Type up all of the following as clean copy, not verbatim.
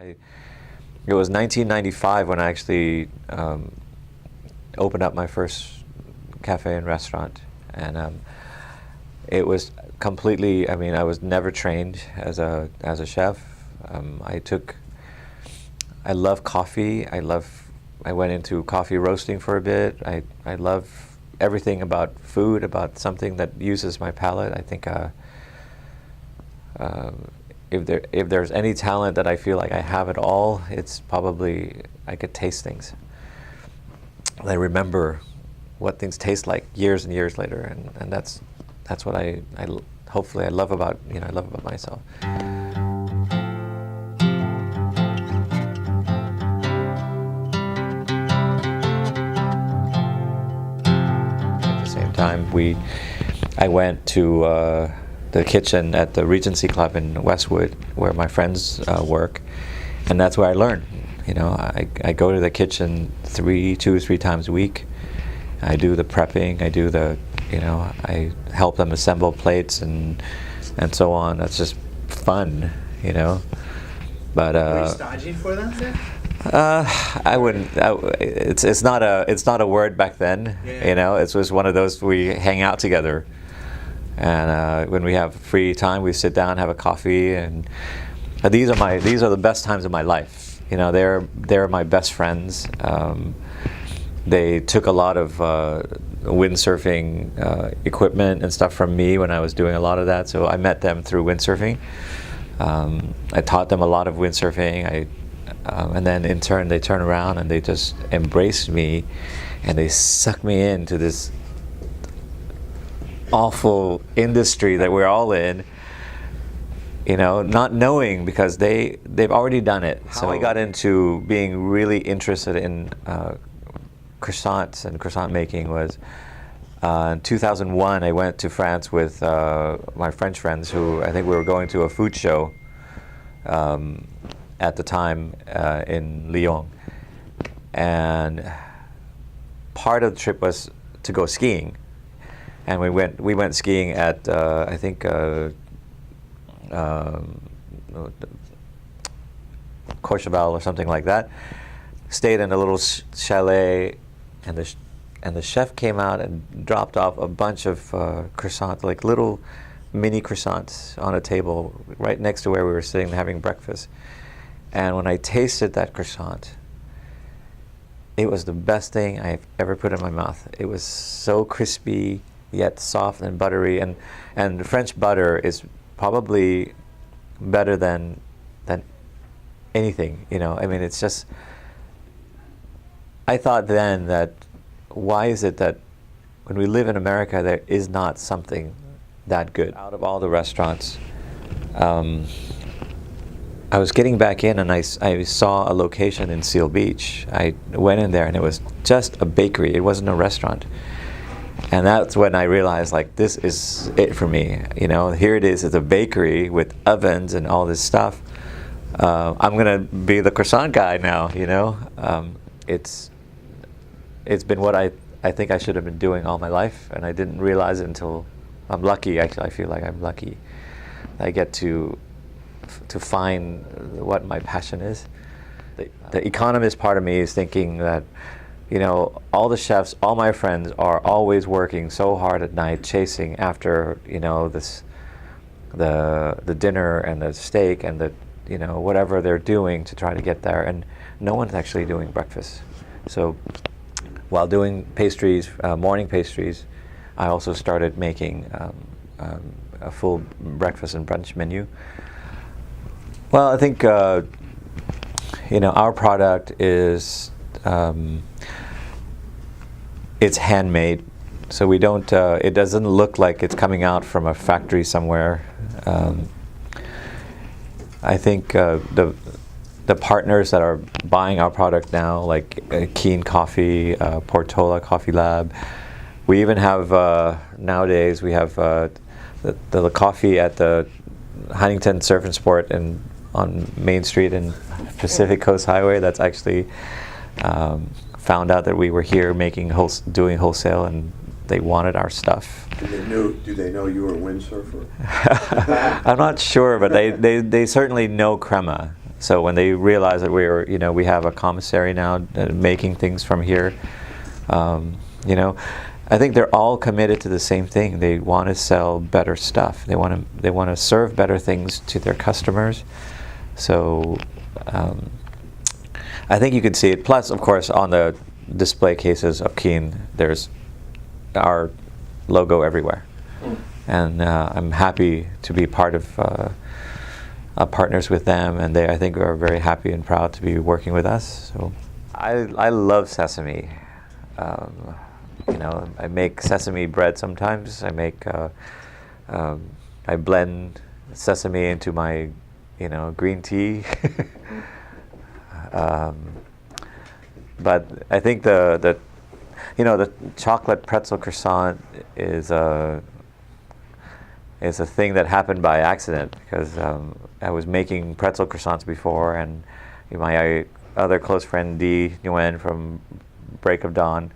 It was 1995 when I actually opened up my first cafe and restaurant, and it was completely. I mean, I was never trained as a chef. I love coffee. I went into coffee roasting for a bit. I love everything about food, about something that uses my palate. I think if there's any talent that I feel like I have it all, it's probably I could taste things. I remember what things taste like years and years later, and that's what I hopefully I love about myself. Time I went to the kitchen at the Regency Club in Westwood, where my friends work, and that's where I learn. I go to the kitchen 2 or 3 times a week. I do the prepping. I do I help them assemble plates and so on. That's just fun, But were you stodgy for them, sir? I wouldn't. It's not a word back then. Yeah. It was one of those we hang out together, and when we have free time, we sit down, have a coffee, and these are the best times of my life. They're my best friends. They took a lot of windsurfing equipment and stuff from me when I was doing a lot of that. So I met them through windsurfing. I taught them a lot of windsurfing. And then in turn they turn around and they just embrace me, and they suck me into this awful industry that we're all in, not knowing, because they've already done it. So I got into being really interested in croissants and croissant making was in 2001. I went to France with my French friends, who I think we were going to a food show at the time in Lyon, and part of the trip was to go skiing, and we went skiing at I think Courchevel or something like that. Stayed in a little chalet, and the chef came out and dropped off a bunch of croissants, like little mini croissants, on a table right next to where we were sitting having breakfast. And when I tasted that croissant, it was the best thing I've ever put in my mouth. It was so crispy, yet soft and buttery. And French butter is probably better than anything, I mean, it's just, I thought then that, why is it that when we live in America, there is not something that good? Out of all the restaurants, I was getting back in, and I saw a location in Seal Beach. I went in there, and it was just a bakery. It wasn't a restaurant. And that's when I realized, like, this is it for me. Here it is. It's a bakery with ovens and all this stuff. I'm gonna be the croissant guy now. It's been what I think I should have been doing all my life, and I didn't realize it until I'm lucky. Actually, I feel like I'm lucky. I get to find what my passion is. The economist part of me is thinking that, all the chefs, all my friends are always working so hard at night, chasing after, the dinner and the steak and the, whatever they're doing to try to get there, and no one's actually doing breakfast. So while doing pastries, morning pastries, I also started making a full breakfast and brunch menu. Well, I think our product is it's handmade, so we don't. It doesn't look like it's coming out from a factory somewhere. I think the partners that are buying our product now, like Keen Coffee, Portola Coffee Lab. We even have nowadays we have the coffee at the Huntington Surf and Sport on Main Street and Pacific Coast Highway. That's actually found out that we were here doing wholesale, and they wanted our stuff. Do they know you were a windsurfer? I'm not sure, but they certainly know crema. So when they realize that we have a commissary now making things from here, I think they're all committed to the same thing. They want to sell better stuff. They want to serve better things to their customers. So I think you could see it. Plus, of course, on the display cases of Keen, there's our logo everywhere. And I'm happy to be part of partners with them, and they, I think, are very happy and proud to be working with us. So I love sesame. I make sesame bread sometimes. I blend sesame into my, green tea. But I think the chocolate pretzel croissant is a thing that happened by accident, because I was making pretzel croissants before, and my other close friend Dee Nguyen from Break of Dawn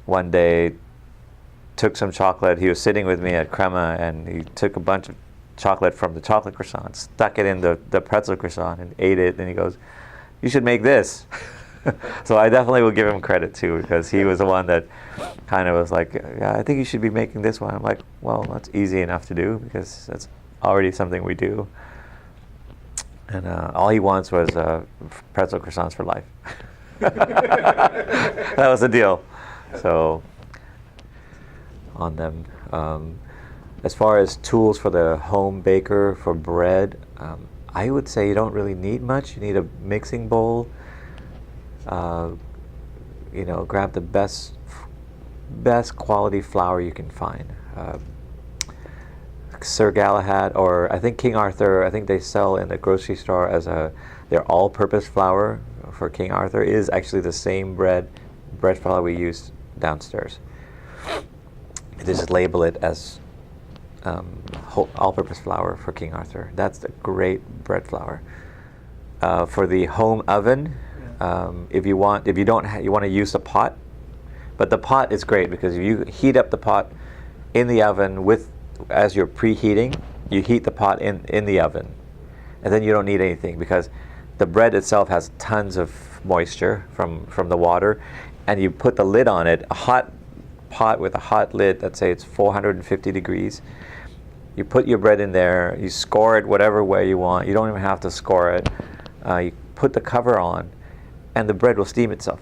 one day took some chocolate. He was sitting with me at Crema, and he took a bunch of chocolate from the chocolate croissant, stuck it in the pretzel croissant, and ate it, and he goes, "You should make this." So I definitely will give him credit too, because he was the one that kind of was like, "Yeah, I think you should be making this one." I'm like, "Well, that's easy enough to do, because that's already something we do." And all he wants was pretzel croissants for life. That was the deal. So on them. As far as tools for the home baker for bread, I would say you don't really need much. You need a mixing bowl. Grab the best quality flour you can find. Sir Galahad, or I think King Arthur, I think they sell in the grocery store as their all-purpose flour for King Arthur is actually the same bread flour we use downstairs. They just label it as all-purpose flour for King Arthur. That's the great bread flour. For the home oven, if you want to use a pot, but the pot is great because if you heat up the pot in the oven as you're preheating, you heat the pot in the oven, and then you don't need anything, because the bread itself has tons of moisture from the water, and you put the lid on it, a hot pot with a hot lid, let's say it's 450 degrees. You put your bread in there, you score it whatever way you want. You don't even have to score it. You put the cover on, and the bread will steam itself.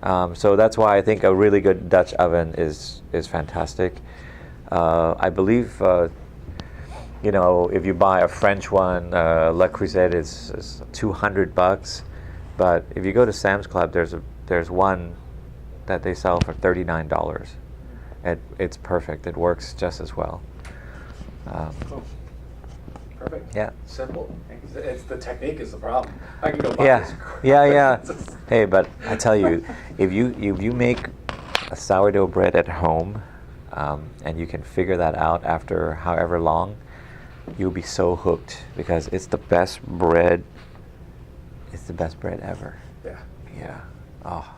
So that's why I think a really good Dutch oven is fantastic. I believe, if you buy a French one, Le Creuset is $200. But if you go to Sam's Club, there's one that they sell for $39. It's perfect. It works just as well. Cool. Perfect. Yeah. Simple. It's the technique is the problem. I can go buy Yeah. this. Yeah. Hey, but I tell you, if you make a sourdough bread at home, and you can figure that out after however long, you'll be so hooked, because it's the best bread. It's the best bread ever. Yeah. Yeah. Oh.